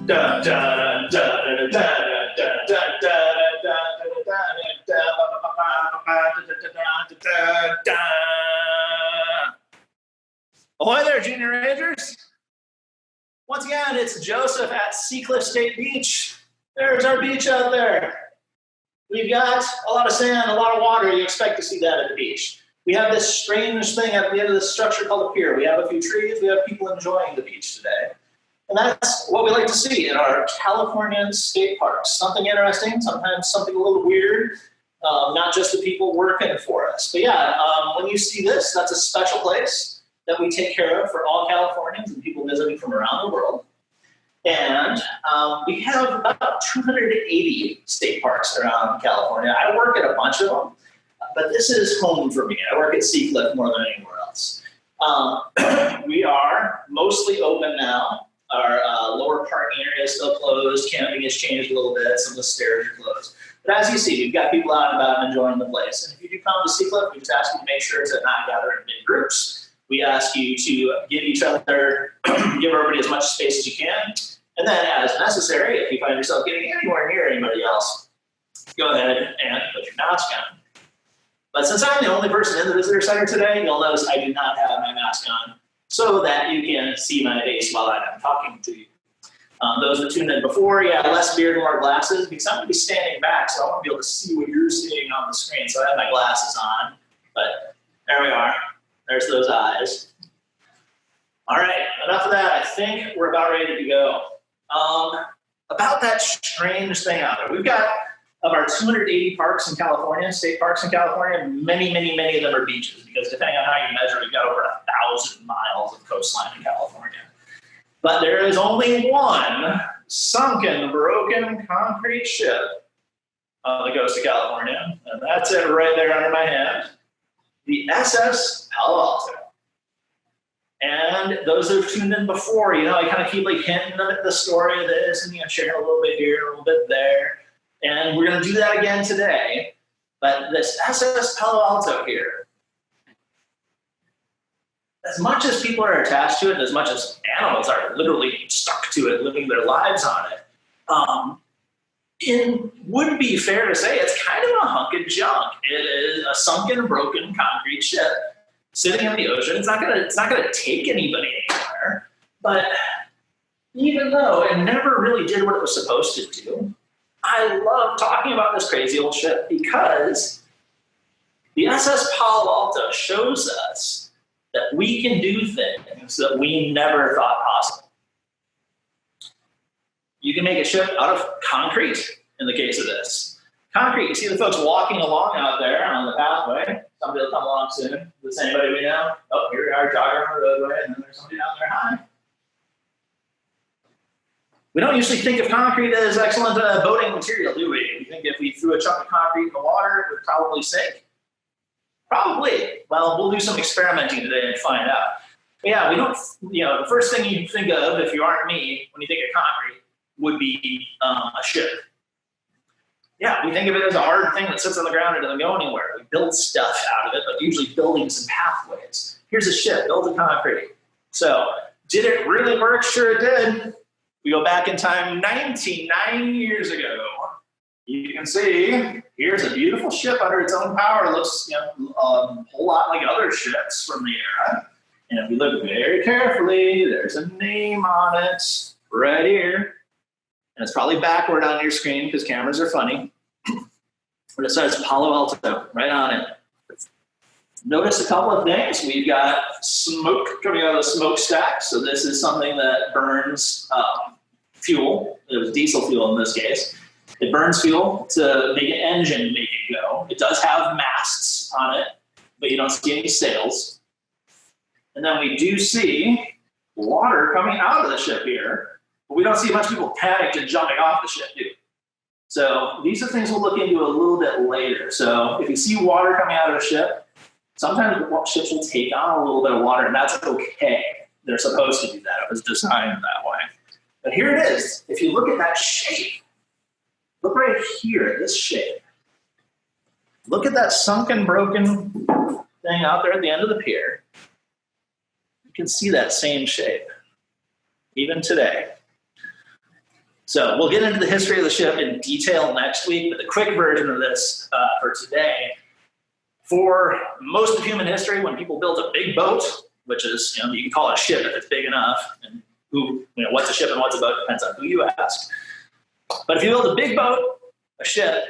Ahoy there, Junior Rangers. Once again, it's Joseph at Seacliff State Beach. There's our beach out there. We've got a lot of sand, a lot of water. You expect to see that at the beach. We have this strange thing at the end of the structure called a pier. We have a few trees. We have people enjoying the beach today. And that's what we like to see in our California state parks. Something interesting, sometimes something a little weird, not just the people working for us. But yeah, when you see this, that's a special place that we take care of for all Californians and people visiting from around the world. And we have about 280 state parks around California. I work at a bunch of them, but this is home for me. I work at Seacliff more than anywhere else. We are mostly open now. Our lower parking area is still closed. Camping has changed a little bit. Some of the stairs are closed. But as you see, we've got people out and about and enjoying the place. And if you do come to Seacliff, we just ask you to make sure to not gather in big groups. We ask you to give each other, give everybody as much space as you can. And then as necessary, if you find yourself getting anywhere near anybody else, go ahead and put your mask on. But since I'm the only person in the visitor center today, you'll notice I do not have my mask on so that you can see my face while I'm talking to you. Those that tuned in before, yeah, less beard, more glasses, because I'm going to be standing back, so I want to be able to see what you're seeing on the screen. So I have my glasses on, but there we are. There's those eyes. All right, enough of that. I think we're about ready to go. About that strange thing out there. We've got, of our 280 parks in California, state parks in California, many, many, many of them are beaches, because depending on how you measure, we've got over 1,000 miles of coastline in California. But there is only one sunken, broken concrete ship on the coast of California, and that's it right there under my hand. The SS Palo Alto. And those who've tuned in before, I kind of keep hinting them at the story of this and sharing a little bit here, a little bit there. And we're going to do that again today. But this SS Palo Alto here, as much as people are attached to it, and as much as animals are literally stuck to it, living their lives on it, it would be fair to say it's kind of a hunk of junk. It is a sunken, broken concrete ship sitting in the ocean. It's not gonna take anybody anywhere. But even though it never really did what it was supposed to do, I love talking about this crazy old ship because the SS Palo Alto shows us that we can do things that we never thought possible. You can make a ship out of concrete in the case of this. Concrete, you see the folks walking along out there on the pathway. Somebody will come along soon. Is this anybody we know? Oh, here we are, jogging on the roadway, and then there's somebody down there. Hi. We don't usually think of concrete as excellent boating material, do we? We think if we threw a chunk of concrete in the water, it would probably sink. Probably. Well, we'll do some experimenting today and find out. But yeah, we don't, the first thing you think of, if you aren't me, when you think of concrete, would be a ship. Yeah, we think of it as a hard thing that sits on the ground and doesn't go anywhere. We build stuff out of it, but usually buildings and pathways. Here's a ship built of concrete. So, did it really work? Sure it did. We go back in time 99 years ago. You can see, here's a beautiful ship under its own power. It looks a whole lot like other ships from the era. And if you look very carefully, there's a name on it right here. And it's probably backward on your screen because cameras are funny. But it says Palo Alto right on it. Notice a couple of things. We've got smoke coming out of the smokestack. So this is something that burns fuel. It was diesel fuel in this case. It burns fuel to make an engine make it go. It does have masts on it, but you don't see any sails. And then we do see water coming out of the ship here. But we don't see a bunch of people panicked and jumping off the ship, do we? So these are things we'll look into a little bit later. So if you see water coming out of a ship, sometimes ships will take on a little bit of water, and that's okay. They're supposed to do that. It was designed that way. But here it is. If you look at that shape, look right here at this shape. Look at that sunken, broken thing out there at the end of the pier. You can see that same shape, even today. So we'll get into the history of the ship in detail next week, but the quick version of this for today, for most of human history, when people built a big boat, which is, you can call it a ship if it's big enough, and what's a ship and what's a boat depends on who you ask. But if you build a big boat, a ship,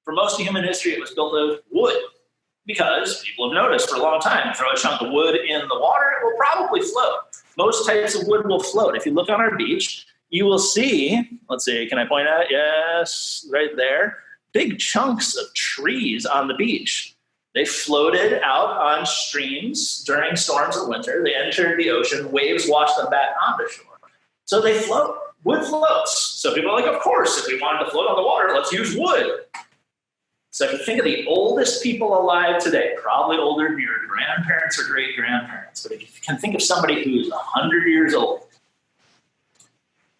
for most of human history, it was built of wood, because people have noticed for a long time, throw a chunk of wood in the water, it will probably float. Most types of wood will float. If you look on our beach, you will see, let's see, can I point out? Yes, right there. Big chunks of trees on the beach. They floated out on streams during storms of winter. They entered the ocean. Waves washed them back onto shore. So they float. Wood floats. So people are like, of course, if we wanted to float on the water, let's use wood. So if you think of the oldest people alive today, probably older than your grandparents or great-grandparents, but if you can think of somebody who's 100 years old,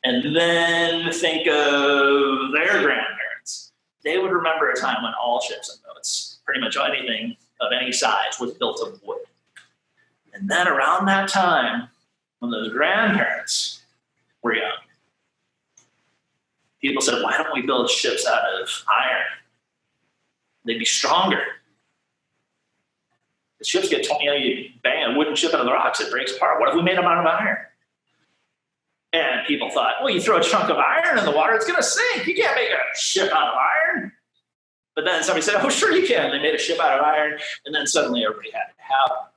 and then think of their grandparents, they would remember a time when all ships and boats, pretty much anything of any size, was built of wood. And then around that time, when those grandparents were young, people said, why don't we build ships out of iron? They'd be stronger. The ships get, you bang a wooden ship into the rocks, it breaks apart. What if we made them out of iron? And people thought, well, you throw a chunk of iron in the water, it's going to sink. You can't make a ship out of iron. But then somebody said, oh, sure you can. They made a ship out of iron, and then suddenly everybody had to have one.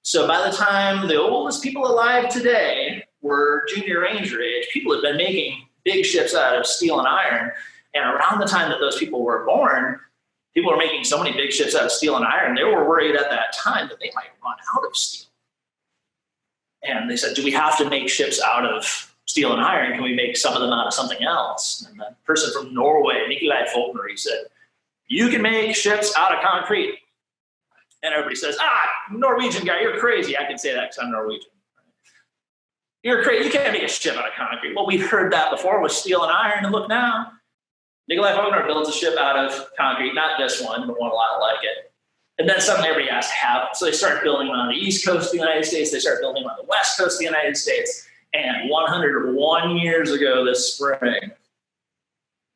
So by the time the oldest people alive today were junior ranger age, people had been making big ships out of steel and iron. And around the time that those people were born, people were making so many big ships out of steel and iron, they were worried at that time that they might run out of steel. And they said, do we have to make ships out of steel and iron? Can we make some of them out of something else? And the person from Norway, Nikolai Folkner, he said, you can make ships out of concrete. And everybody says, Norwegian guy, you're crazy. I can say that because I'm Norwegian. You're crazy. You can't make a ship out of concrete. Well, we've heard that before with steel and iron, and look now. Nikolai Folkner builds a ship out of concrete, not this one, but one a lot like it. And then suddenly everybody has to have it. So they start building them on the east coast of the United States. They start building them on the west coast of the United States. And 101 years ago this spring,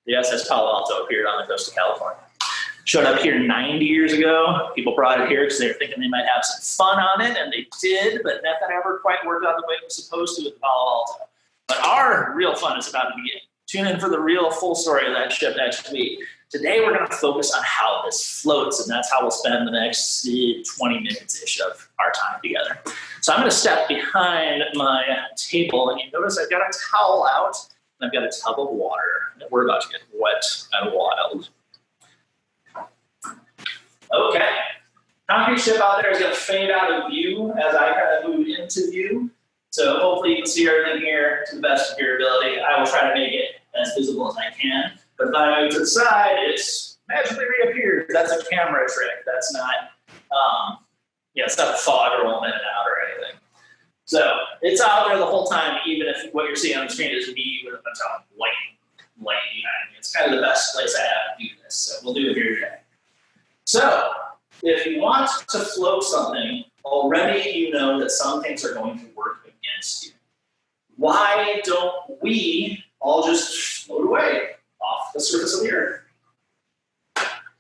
the SS Palo Alto appeared on the coast of California. Showed up here 90 years ago. People brought it here because they were thinking they might have some fun on it, and they did, but nothing ever quite worked out the way it was supposed to with Palo Alto. But our real fun is about to begin. Tune in for the real full story of that ship next week. Today we're going to focus on how this floats, and that's how we'll spend the next 20 minutes-ish of our time together. So I'm going to step behind my table, and you notice I've got a towel out, and I've got a tub of water, and we're about to get wet and wild. Okay. Concrete ship out there is going to fade out of view as I kind of move into view. So hopefully you can see everything here to the best of your ability. I will try to make it as visible as I can. But if I move to the side, it's magically reappears. That's a camera trick. That's not, it's not fog rolling in and out or anything. So it's out there the whole time, even if what you're seeing on the screen is me with a bunch of light behind me. It's kind of the best place I have to do this. So we'll do it here today. So if you want to float something, already you know that some things are going to work against you. Why don't we all just float away off the surface of the earth?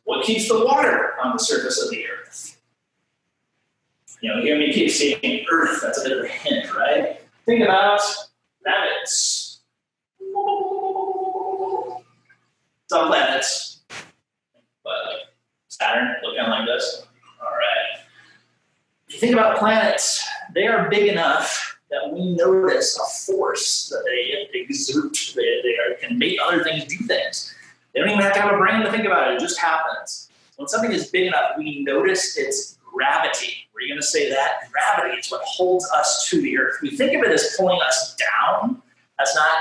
What keeps the water on the surface of the earth? You hear me keep saying earth, that's a bit of a hint, right? Think about planets. Some planets, but Saturn, look kind of like this. All right. If you think about planets, they are big enough that we notice a force that they exert. They can make other things do things. They don't even have to have a brain to think about it. It just happens. When something is big enough, we notice its gravity. We're going to say that gravity is what holds us to the earth. We think of it as pulling us down. That's not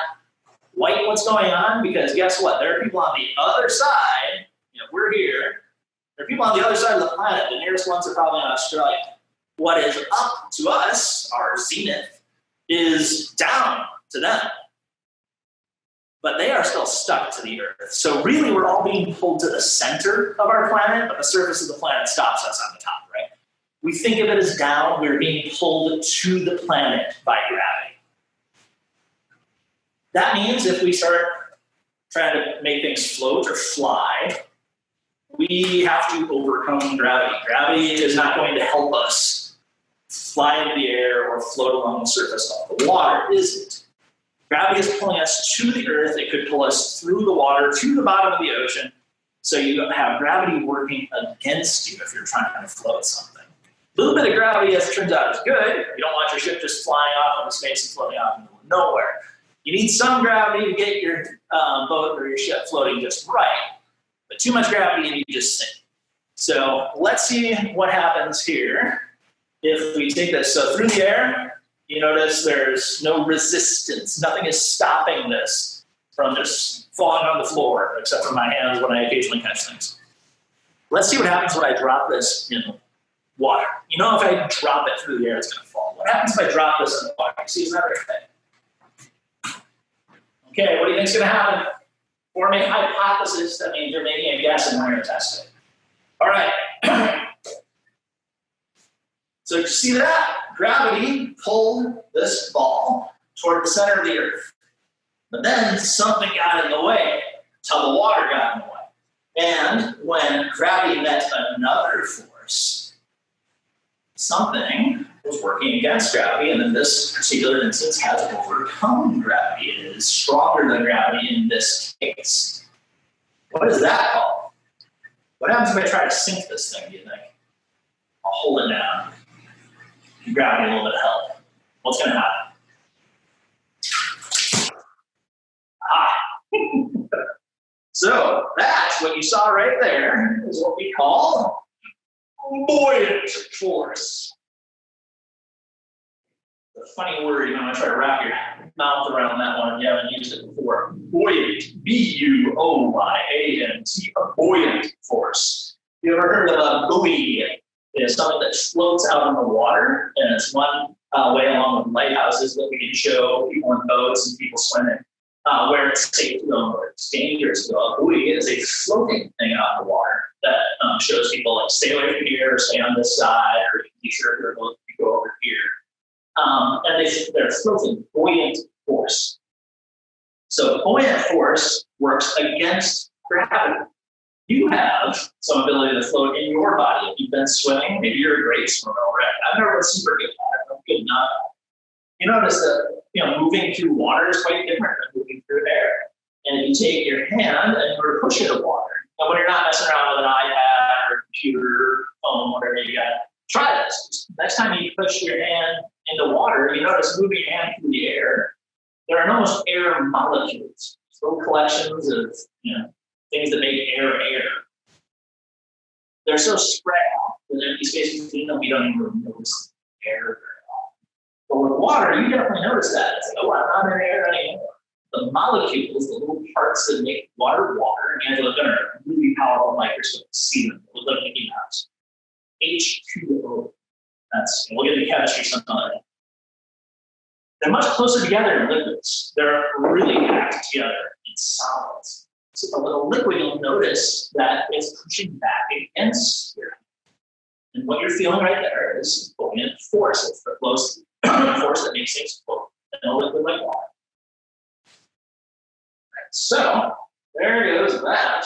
quite what's going on, because guess what? There are people on the other side. We're here. There are people on the other side of the planet. The nearest ones are probably in Australia. What is up to us, our zenith, is down to them. But they are still stuck to the earth. So really, we're all being pulled to the center of our planet, but the surface of the planet stops us on the top, right? We think of it as down. We're being pulled to the planet by gravity. That means if we start trying to make things float or fly, we have to overcome gravity. Gravity is not going to help us fly into the air or float along the surface of the water, is it? Gravity is pulling us to the earth. It could pull us through the water to the bottom of the ocean. So you have gravity working against you if you're trying to float something. A little bit of gravity, as it turns out, is good. You don't want your ship just flying off into space and floating off into nowhere. You need some gravity to get your boat or your ship floating just right. But too much gravity and you just sink. So let's see what happens here if we take this. So through the air, you notice there's no resistance. Nothing is stopping this from just falling on the floor, except for my hands when I occasionally catch things. Let's see what happens when I drop this in water. You know, if I drop it through the air, it's going to fall. What happens if I drop this in the water? You see, it's not very thick. Okay, what do you think is going to happen? Form a hypothesis. That means you're making a guess and we're going to test it. All right. So you see that? Gravity pulled this ball toward the center of the earth. But then something got in the way until the water got in the way. And when gravity met another force, something was working against gravity, and in this particular instance has overcome gravity. It is stronger than gravity in this case. What is that called? What happens if I try to sink this thing, do you think? I'll hold it down. Give gravity a little bit of help. What's going to happen? So that's what you saw right there is what we call buoyant force. A funny word, you want to try to wrap your mouth around that one if you haven't used it before. Buoyant, B-U-O-Y-A-N-T, a buoyant force. You ever heard of a buoy? It's something that floats out in the water, and it's one way along with lighthouses that we can show people in boats and people swimming where it's safe to go and where it's dangerous to go. A buoy is a floating thing out in the water that shows people like stay away from here, stay on this side, or be sure you're able to go over here. And they're floating, buoyant force. So buoyant force works against gravity. You have some ability to float in your body. If you've been swimming, maybe you're a great swimmer already. I've never been super good at it. I'm good enough. You notice that moving through water is quite different than moving through air. And if you take your hand and you push it in water, and when you're not messing around with an iPad or computer or phone, whatever you got, try this. Just next time you push your hand into water, you notice moving your hand through the air, there are almost air molecules, little collections of things that make air. They're so spread out with empty space between them, we don't even notice air very often. But with water, you definitely notice that. It's like, I'm not in air anymore. The molecules, the little parts that make water, and you have to look under a really powerful microscope to see them. Look like Mickey Mouse. H2O. We'll get into chemistry sometime. They're much closer together in liquids. They're really packed together in solids. So with a liquid, you'll notice that it's pushing back against you. And what you're feeling right there is buoyant force. It's the close force that makes things float in a liquid like water. Right, so there goes that.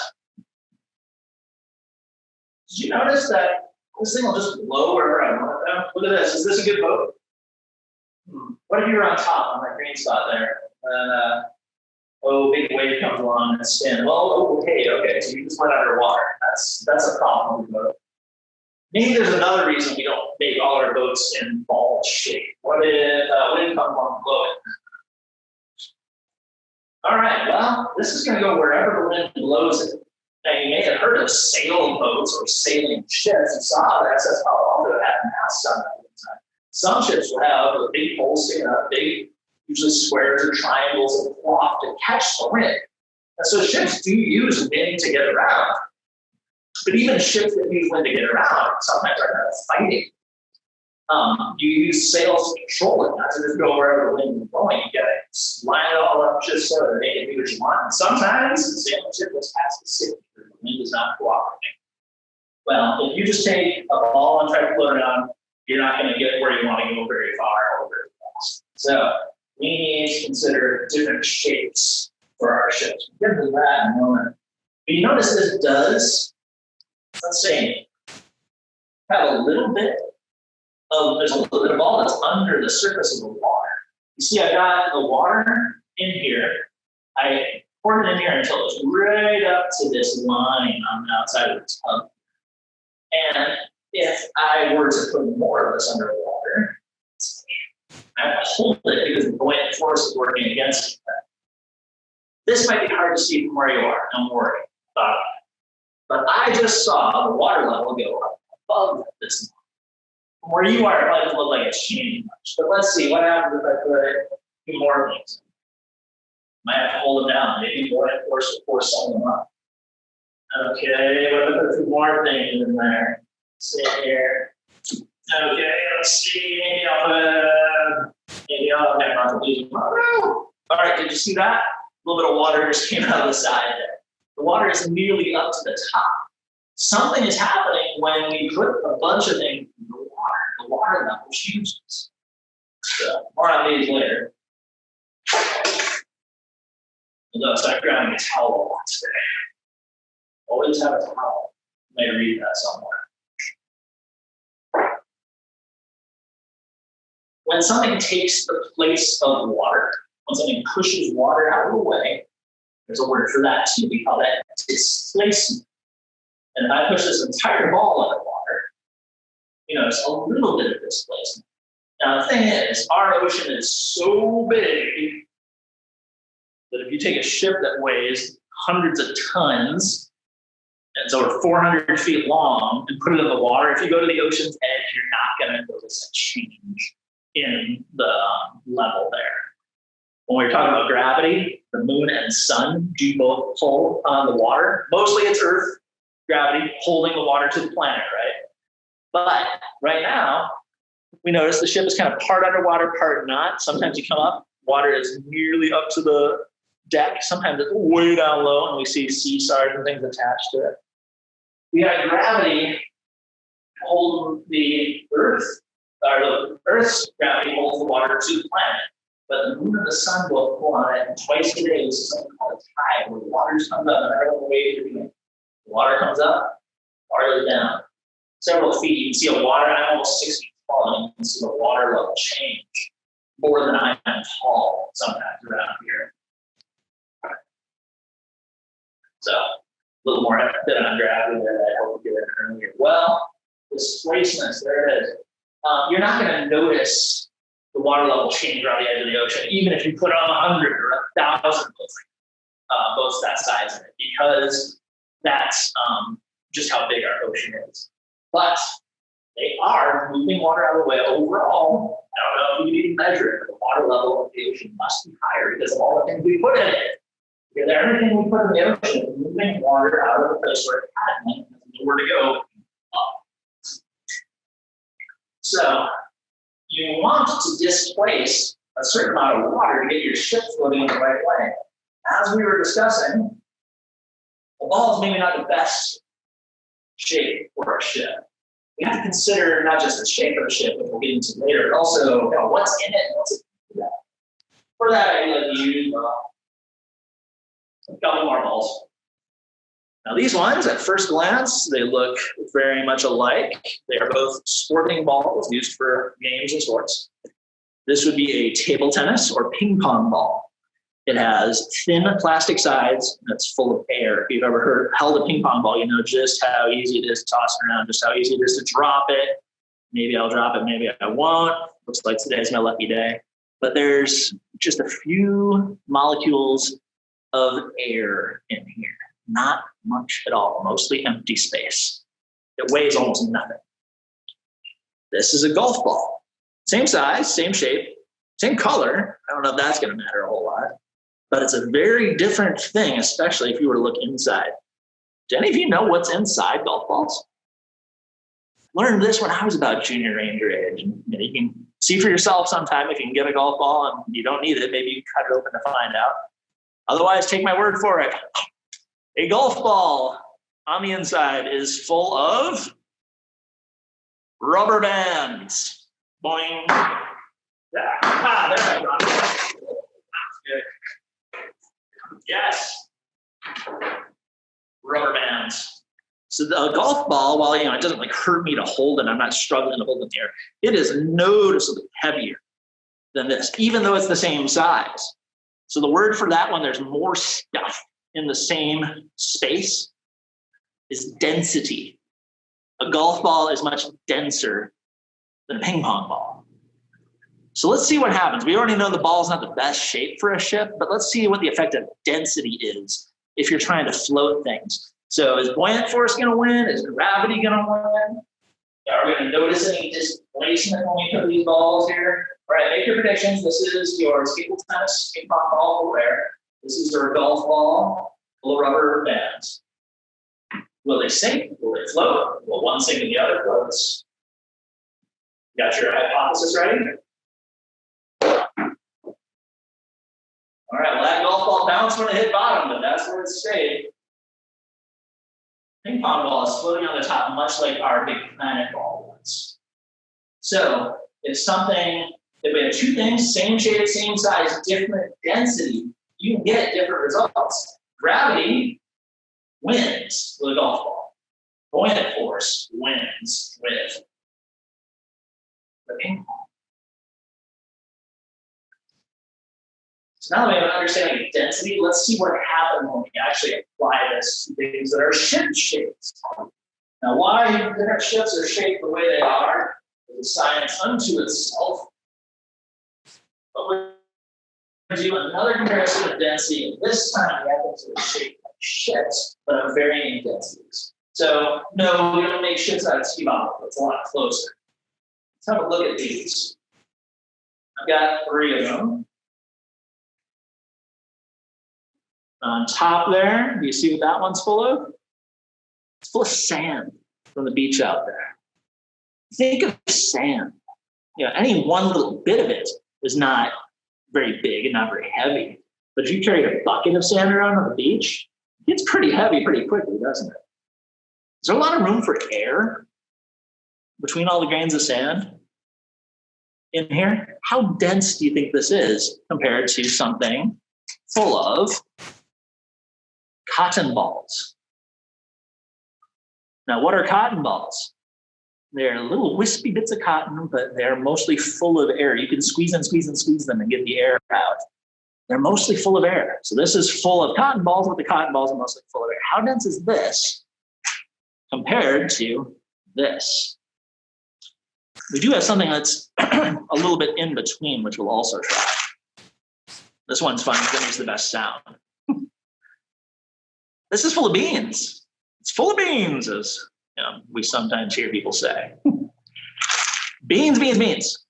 Did you notice that this thing will just blow wherever I want it though? Look at this. Is this a good boat? What if you were on top on that green spot there? And big wave comes along and spin. Well, okay. So you just went underwater. That's a problem with the boat. Maybe there's another reason we don't make all our boats in ball shape. What if wind comes along and blow it? All right. Well, this is going to go wherever the wind blows it. Now, you may have heard of sailing boats or sailing ships. You saw that. That's how long they had masts on that. Some ships will have a big pole sticking out, big, usually squares or triangles of cloth to catch the wind. And so ships do use wind to get around. But even ships that use wind to get around sometimes are kind of fighting. You use sails to control it, not to just go wherever the wind is blowing. You got to line it all up just so that they can do what you want. And sometimes the sailing ship just has to sit because the wind is not cooperating. Well, if you just take a ball and try to float it on, you're not going to get where you want to go very far or very fast. So we need to consider different shapes for our ships. We'll get into that in a moment. But you notice this does, let's say, have a little bit of, there's a little bit of all that's under the surface of the water. You see, I got the water in here. I poured it in here until it was right up to this line on the outside of the tub. And if I were to put more of this underwater, I have to hold it because the buoyant force is working against it. This might be hard to see from where you are. Don't worry about it. But I just saw the water level go up above this line. From where you are, it doesn't look like it's changing much. But let's see what happens if I put a few more things. Might have to hold them down. Maybe buoyant force will force some of them up. Okay, what if I put a few more things in there? Sit here. Okay, let's see. Maybe I'll have to lose them. All right, did you see that? A little bit of water just came out of the side there. The water is nearly up to the top. Something is happening when we put a bunch of things in the water. The water level changes. So, more on these later. Although, so I'm grabbing a towel a lot today. Always have a towel. You may read that somewhere. When something takes the place of water, when something pushes water out of the way, there's a word for that too. We call that displacement. And if I push this entire ball underwater, you know, it's a little bit of displacement. Now, the thing is, our ocean is so big that if you take a ship that weighs hundreds of tons, and it's over 400 feet long, and put it in the water, if you go to the ocean's edge, you're not going to notice a change in the level there. When we're talking about gravity, the moon and sun do both pull on the water. Mostly it's Earth gravity holding the water to the planet, right? But right now, we notice the ship is kind of part underwater, part not. Sometimes you come up, water is nearly up to the deck. Sometimes it's way down low, and we see sea stars and things attached to it. We have gravity holding the Earth, or the Earth's gravity holds the water to the planet. But the moon and the sun both pull on it, and twice a day is something called a tide, where the water just comes up, and I don't know the way you're doing it. The water comes up, water goes down. Several feet, you can see a water, I'm almost 6 feet tall, and you can see the water level change more than I am tall sometimes around here. So, a little more bit on gravity there that I hope you get in earlier. Well, displacements, there it is. You're not going to notice the water level change around the edge of the ocean, even if you put on 100 or 1,000 boats that size in it, because that's just how big our ocean is. But they are moving water out of the way overall. I don't know if you can even measure it, but the water level of the ocean must be higher because of all the things we put in it. Because everything we put in the ocean is moving water out of the place where it had nowhere to go. So you want to displace a certain amount of water to get your ship floating in the right way. As we were discussing, the ball is maybe not the best shape for a ship. We have to consider not just the shape of the ship, which we'll get into later, but also what's in it and what's it do that. For that, I like to use a couple more balls. Now, these ones, at first glance, they look very much alike. They are both sporting balls used for games and sports. This would be a table tennis or ping pong ball. It has thin plastic sides and it's full of air. If you've ever held a ping pong ball, you know just how easy it is to toss it around, just how easy it is to drop it. Maybe I'll drop it, maybe I won't. Looks like today's my lucky day. But there's just a few molecules of air in here. Not much at all, mostly empty space. It weighs almost nothing. This is a golf ball. Same size, same shape, same color. I don't know if that's going to matter a whole lot. But it's a very different thing, especially if you were to look inside. Do any of you know what's inside golf balls? Learned this when I was about junior ranger age. And, you can see for yourself sometime if you can get a golf ball and you don't need it. Maybe you can cut it open to find out. Otherwise, take my word for it. A golf ball on the inside is full of rubber bands. Boing. There I got it. Yes. Rubber bands. So the golf ball, while it doesn't like hurt me to hold it, I'm not struggling to hold it in the air. It is noticeably heavier than this, even though it's the same size. So the word for that one, there's more stuff in the same space, is density. A golf ball is much denser than a ping pong ball. So let's see what happens. We already know the ball's not the best shape for a ship, but let's see what the effect of density is if you're trying to float things. So is buoyant force going to win? Is gravity going to win? Are we going to notice any displacement when we put these balls here? All right, make your predictions. This is your table tennis ping pong ball full of air. This is your golf ball full of rubber bands. Will they sink? Will they float? Will one sink and the other floats? Got your hypothesis ready? All right, well, that golf ball bounced when it hit bottom, but that's where it stayed. Ping pong ball is floating on the top, much like our big planet ball was. So if we have two things, same shape, same size, different density, you can get different results. Gravity wins with a golf ball. Buoyant force wins with the ping pong. So now that we have an understanding of density, let's see what happens when we actually apply this to things that are ship shapes. Now, why different ships are shaped the way they are is a science unto itself. But we're going to do another comparison of density, and this time we have things that are shaped like ships, but of varying densities. So, no, we don't make ships out of T-bottle. It's a lot closer. Let's have a look at these. I've got 3 of them. On top there, do you see what that one's full of? It's full of sand from the beach out there. Think of sand. Any one little bit of it is not very big and not very heavy. But if you carry a bucket of sand around on the beach, it's pretty heavy pretty quickly, doesn't it? Is there a lot of room for air between all the grains of sand in here? How dense do you think this is compared to something full of cotton balls? Now, what are cotton balls? They're little wispy bits of cotton, but they're mostly full of air. You can squeeze and squeeze and squeeze them and get the air out. They're mostly full of air. So this is full of cotton balls, but the cotton balls are mostly full of air. How dense is this compared to this? We do have something that's a little bit in between, which we'll also try. This one's fun because it makes the best sound. This is full of beans. It's full of beans, as we sometimes hear people say. Beans, beans, beans.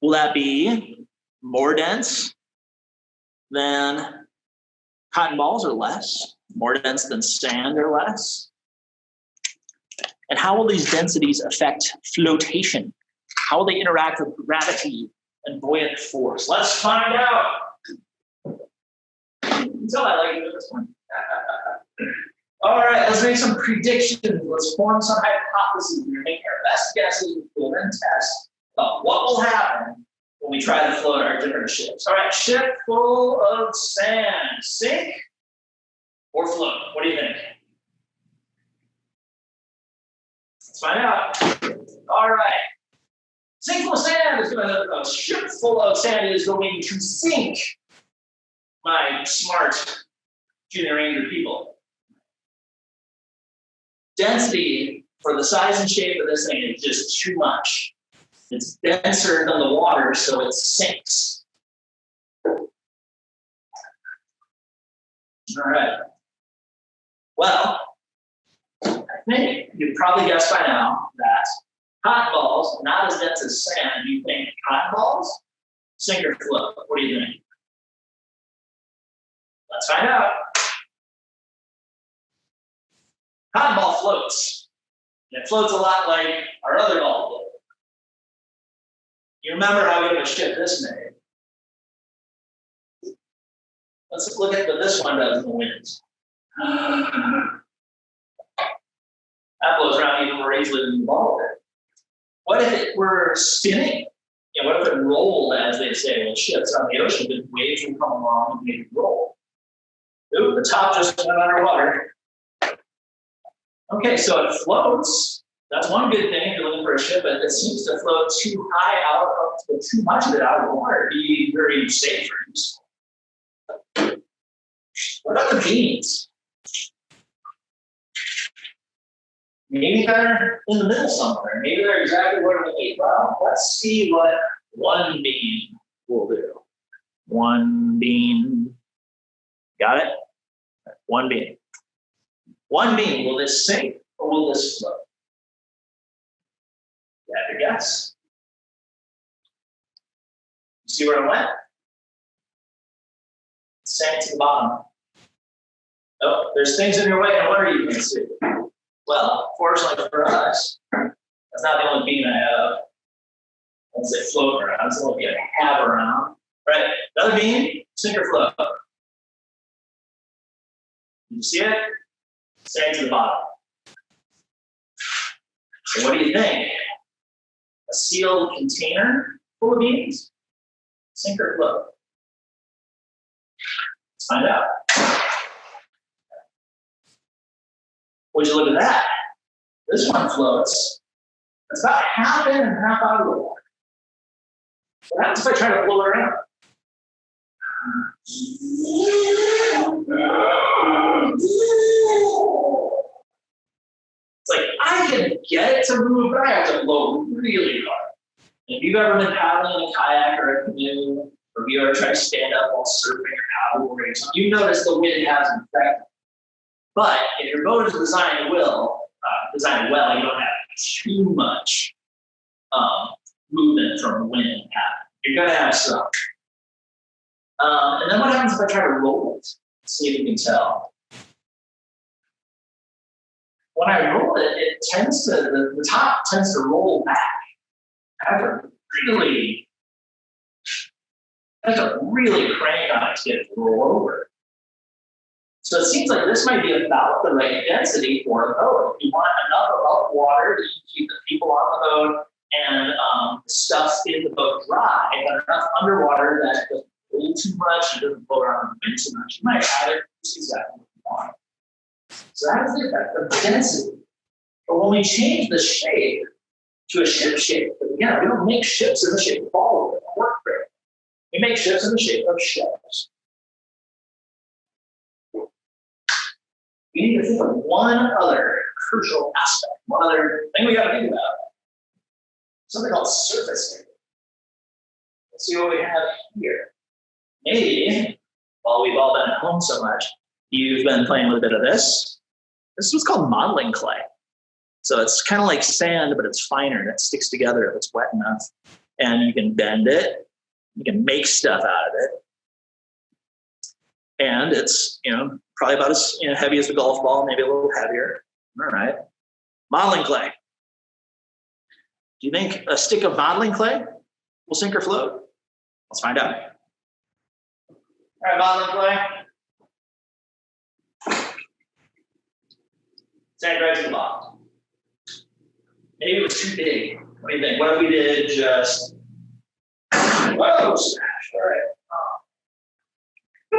Will that be more dense than cotton balls or less? More dense than sand or less? And how will these densities affect flotation? How will they interact with gravity and buoyant force? Let's find out. Until I like this one. All right, let's make some predictions. Let's form some hypotheses. We're making our best guesses with and test about what will happen when we try to float our different ships. All right, ship full of sand. Sink or float? What do you think? Let's find out. All right. Sink full of sand is going to, a ship full of sand is going to sink, my smart junior ranger people. Density for the size and shape of this thing is just too much. It's denser than the water, so it sinks. All right. Well, I think you probably guessed by now that cotton balls, not as dense as sand. You think cotton balls, sink or float? What do you think? Let's find out. Cotton ball floats. And it floats a lot like our other ball float. You remember how we have a ship this made. Let's look at what this one does in the wind. That blows around even more easily than the ball did. What if it were spinning? What if it rolled, as they say, in ships on the ocean? The waves would come along and make it roll. Ooh, the top just went underwater. Okay, so it floats. That's one good thing if you're looking for a ship, but it seems to float too high out, too much of it out of the water to be very safe or useful. What about the beams? Maybe they're in the middle somewhere. Maybe they're exactly where we need. Well, let's see what one beam will do. One beam. Got it? One beam. One beam. Will this sink or will this float? You have your guess. You see where it went? It sank to the bottom. Oh, there's things in your way. No wonder you can see. Well, fortunately for us, that's not the only beam I have. Let's say floating around. It's the only beam I have around. Right. Another beam, sink or float. You see it? Sank to the bottom. So what do you think? A sealed container full of beans? Sink or float? Let's find out. Would you look at that? This one floats. It's about half in and half out of the water. What happens if I try to blow it around? It's like I can get it to move, but I have to blow really hard. If you've ever been paddling in a kayak or a canoe, or if you ever try to stand up while surfing or paddleboarding or something, you notice the wind has an effect. But if your boat is designed well, you don't have too much movement from wind happening. You're going to have some. And then what happens if I try to roll it? See if you can tell. When I roll it, it tends to, the top tends to roll back. I have to really crank on it to get it to roll over. So it seems like this might be about the right density for a boat. If you want enough above water to keep the people on the boat and the stuff in the boat dry, but enough underwater that it doesn't pull too much, it doesn't blow around the wind too much, you might have it just exactly what you want. So that is the effect of density. But when we change the shape to a ship shape, again, we don't make ships in the shape of balls that work very well. We make ships in the shape of shells. We need to think of one other crucial aspect, one other thing we got to think about. Something called surface area. Let's see what we have here. Maybe, while we've all been at home so much, you've been playing with a bit of this. This is what's called modeling clay. So it's kind of like sand, but it's finer and it sticks together if it's wet enough. And you can bend it. You can make stuff out of it. And it's, probably about as heavy as a golf ball, maybe a little heavier. All right. Modeling clay. Do you think a stick of modeling clay will sink or float? Let's find out. All right, modeling clay. Sank right to the bottom. Maybe it was too big. What do you think? What if we did just, whoa, smash, all right.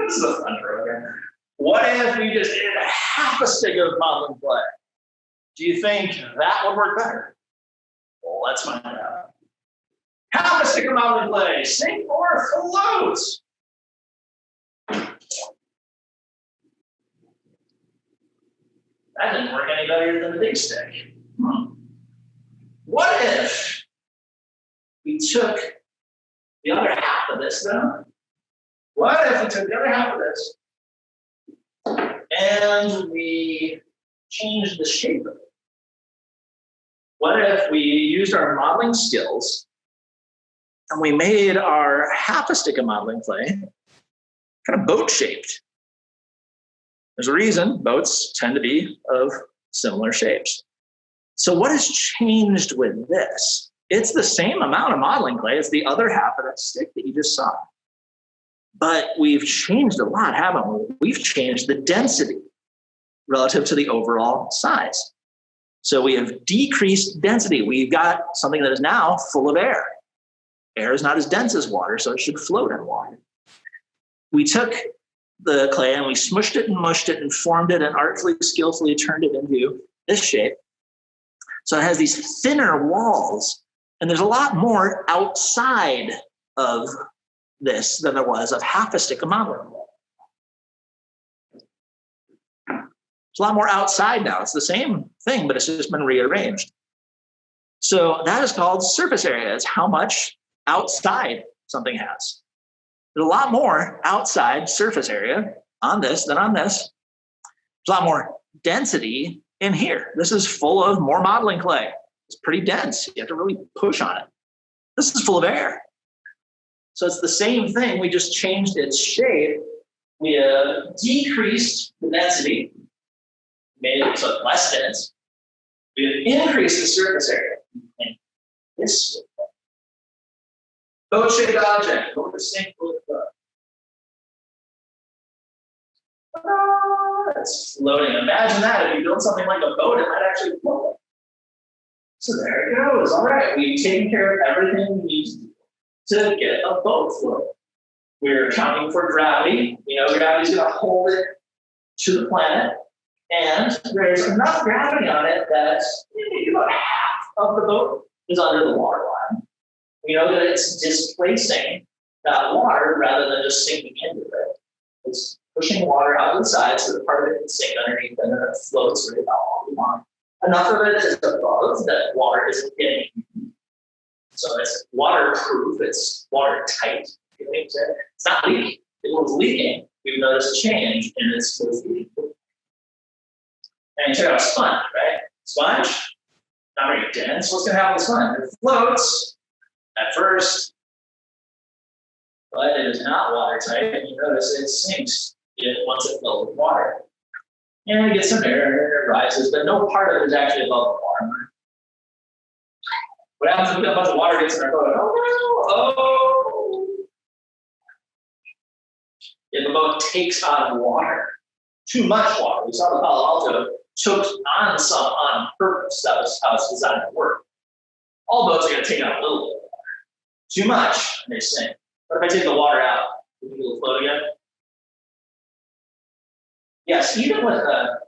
This is a fun program. What if we just did half a stick of modeling clay? Do you think that would work better? Well, let's find out. Half a stick of modeling clay, sink or float? That didn't work any better than the big stick. What if we took the other half of this though? What if we took the other half of this and we changed the shape of it? What if we used our modeling skills and we made our half a stick of modeling clay kind of boat shaped? There's a reason boats tend to be of similar shapes. So what has changed with this? It's the same amount of modeling clay. It's the other half of that stick that you just saw. But we've changed a lot, haven't we? We've changed the density relative to the overall size. So we have decreased density. We've got something that is now full of air. Air is not as dense as water, so it should float in water. We took the clay and we smushed it and mushed it and formed it and artfully, skillfully turned it into this shape. So it has these thinner walls, and there's a lot more outside of this than there was of half a stick of modeling. It's a lot more outside now. It's the same thing, but it's just been rearranged. So that is called surface area. It's how much outside something has. There's a lot more outside surface area on this than on this. There's a lot more density in here. This is full of more modeling clay. It's pretty dense. You have to really push on it. This is full of air. So it's the same thing. We just changed its shape. We have decreased the density, made it so it's less dense. We have increased the surface area. This boat-shaped object, go to sink with it's floating. Imagine that. If you build something like a boat, it might actually float. So there it goes. All right, we've taken care of everything we need to get a boat floating. We're accounting for gravity. You know, gravity's going to hold it to the planet. And there's enough gravity on it that maybe about half of the boat is under the water line. We know that it's displacing that water rather than just sinking into it. It's pushing water out to the side so that part of it can sink underneath and then it floats right all along. Enough of it is above that water isn't getting. So it's waterproof, it's watertight. It's not leaking. If it was leaking, we would notice a change in its leaking. And you check out a sponge, right? Sponge, not very dense. What's going to happen with sponge? It floats at first, but it is not watertight. And you notice it sinks once it fills with water. And it gets some air and it rises, but no part of it is actually above the water. What happens if a bunch of water gets in our boat? Oh! If a boat takes on water, too much water. We saw the Palo Alto took on some on purpose. That was how it's designed to work. All boats are going to take on a little bit of water. Too much, and they sink. What if I take the water out? Do you think it'll float again? Yes, even with a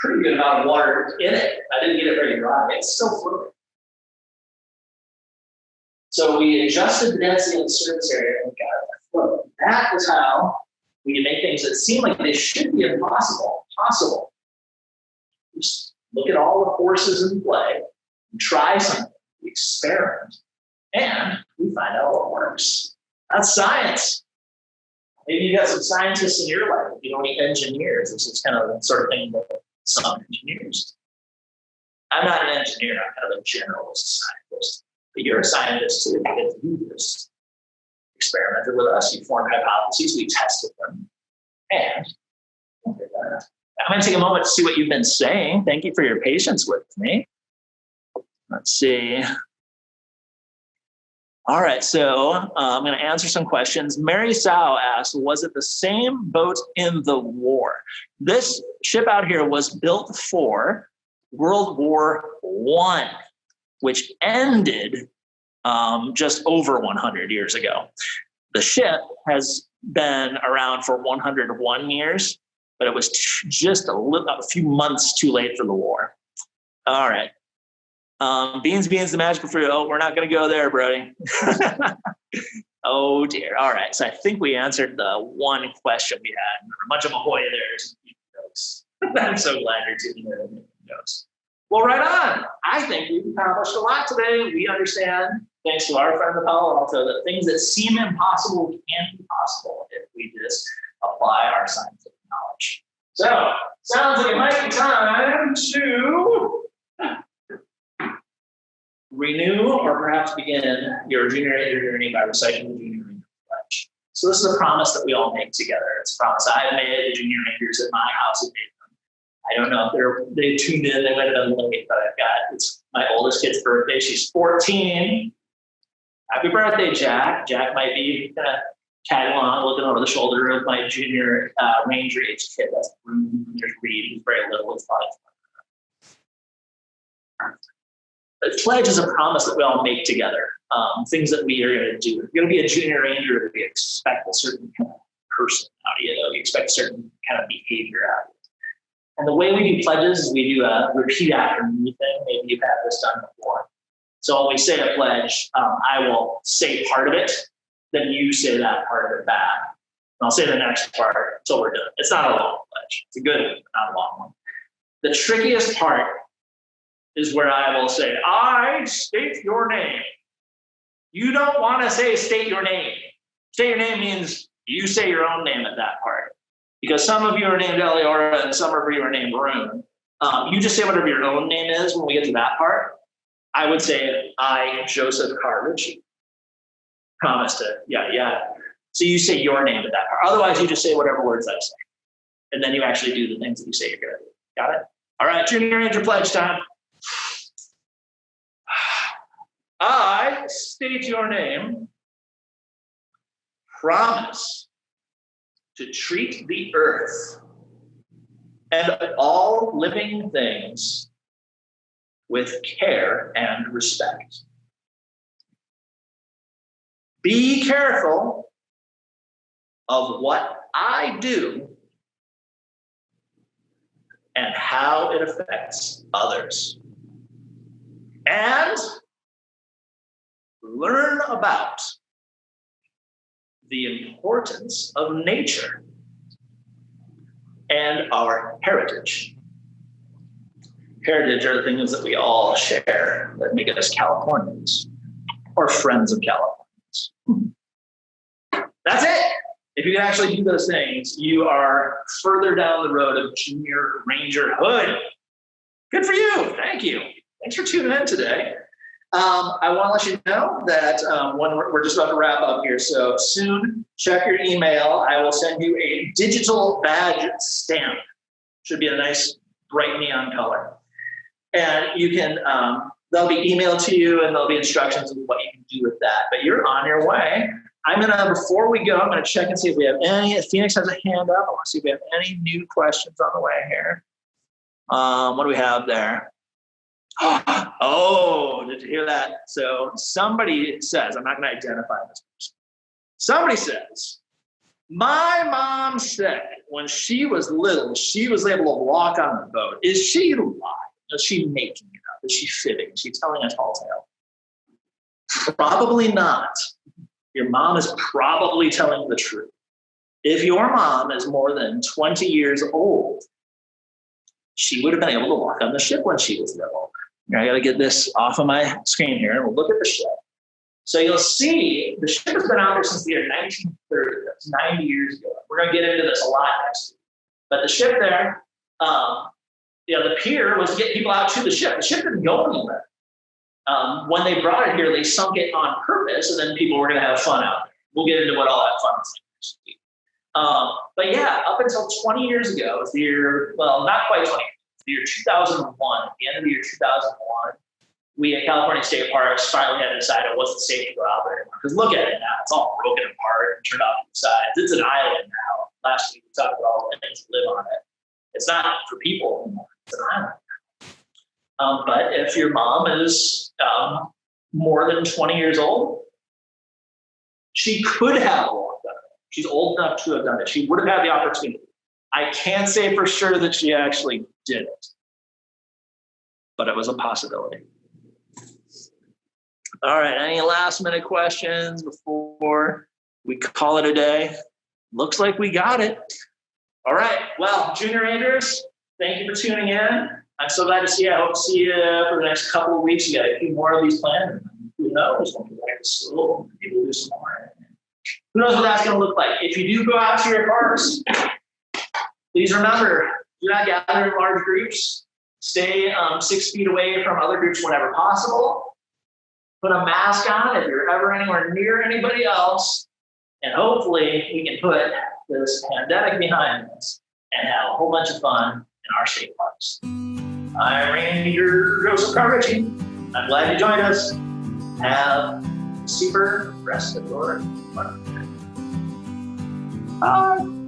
pretty good amount of water in it, I didn't get it very dry. It's still floating. So we adjusted the density of the surface area and we got it to float. That is how we can make things that seem like they should be impossible, possible. Just look at all the forces in play, and try something, experiment, and we find out what works. That's science. Maybe you got some scientists in your life. If you know any engineers, this is kind of the sort of thing that some engineers. I'm not an engineer, I'm kind of a generalist scientist. But you're a scientist too. You just experimented with us, you formed hypotheses, we tested them, and I'm going to take a moment to see what you've been saying. Thank you for your patience with me. Let's see. All right, so I'm going to answer some questions. Mary Sow asked, was it the same boat in the war? This ship out here was built for World War I, which ended just over 100 years ago. The ship has been around for 101 years, but it was just a few months too late for the war. All right. Beans, the magical fruit. Oh, we're not going to go there, Brody. Oh, dear. All right. So I think we answered the one question we had. A bunch of ahoy there's jokes. I'm so glad you're doing it. Jokes. Well, right on. I think we've accomplished a lot today. We understand, thanks to our friend the Palo Alto, that things that seem impossible can be possible if we just apply our scientific knowledge. So, sounds like it might be time to renew or perhaps begin your junior ranger journey by reciting the junior ranger pledge. So this is a promise that we all make together. It's a promise I have made, the junior rangers at my house have made. I don't know if they tuned in, they might have been late, but it's my oldest kid's birthday. She's 14. Happy birthday, Jack. Jack might be kind of tagging along, looking over the shoulder of my junior ranger age kid. That's Reed. He's very little. It's probably fun. The pledge is a promise that we all make together. Things that we are going to do. If you're going to be a junior ranger, we expect a certain kind of person out of you. You expect a certain kind of behavior out of it. And the way we do pledges is we do a repeat after me thing. Maybe you've had this done before. So when we say a pledge, I will say part of it, then you say that part of it back. And I'll say the next part until we're done. It's not a long pledge. It's a good one, not a long one. The trickiest part is where I will say, I state your name. You don't want to say state your name. State your name means you say your own name at that part. Because some of you are named Eliora and some of you are named Rune. You just say whatever your own name is when we get to that part. I would say, I, Joseph Carridge, promise to, yeah. So you say your name at that part. Otherwise, you just say whatever words I say. And then you actually do the things that you say you're going to do. Got it? All right, Junior Ranger pledge time. I state your name, promise to treat the earth and all living things with care and respect. Be careful of what I do and how it affects others. And learn about the importance of nature and our heritage. Heritage are the things that we all share that make us Californians or friends of Californians. That's it. If you can actually do those things, you are further down the road of Junior Rangerhood. Good for you. Thank you. Thanks for tuning in today. I want to let you know that when we're just about to wrap up here, so soon, check your email. I will send you a digital badge stamp. Should be a nice bright neon color. And you can, they'll be emailed to you and there'll be instructions of what you can do with that. But you're on your way. Before we go, I'm going to check and see if we have any. Phoenix has a hand up. I want to see if we have any new questions on the way here. What do we have there? Oh, did you hear that? So somebody says, I'm not going to identify this person. Somebody says, my mom said when she was little, she was able to walk on the boat. Is she lying? Is she making it up? Is she fibbing? Is she telling a tall tale? Probably not. Your mom is probably telling the truth. If your mom is more than 20 years old, she would have been able to walk on the ship when she was little. I got to get this off of my screen here, and we'll look at the ship. So you'll see the ship has been out there since the year 1930. That's 90 years ago. We're going to get into this a lot next week. But the ship there, the pier was to get people out to the ship. The ship didn't go anywhere. When they brought it here, they sunk it on purpose, and then people were going to have fun out there. We'll get into what all that fun is like next week. But yeah, up until 20 years ago, it was the year, well, not quite 20 years. The year 2001, at the end of the year 2001, we at California State Parks finally had to decide it wasn't safe to go out there anymore. Because look at it now, it's all broken apart and turned off to the sides. It's an island now. Last week we talked about all the things that live on it. It's not for people anymore, it's an island. But if your mom is more than 20 years old, she could have walked on it. She's old enough to have done it. She would have had the opportunity. I can't say for sure that she actually did it, but it was a possibility. All right, any last minute questions before we call it a day? Looks like we got it. All right, well, Junior Rangers, thank you for tuning in. I'm so glad to see you. I hope to see you for the next couple of weeks. We got a few more of these planned. Who knows? We'll be back to school. Maybe we'll do some more. Who knows what that's going to look like? If you do go out to your parks, please remember, do not gather in large groups. Stay 6 feet away from other groups whenever possible. Put a mask on if you're ever anywhere near anybody else. And hopefully we can put this pandemic behind us and have a whole bunch of fun in our state parks. I'm Ranger Joseph Carrici. I'm glad you joined us. Have a super rest of your month. Bye.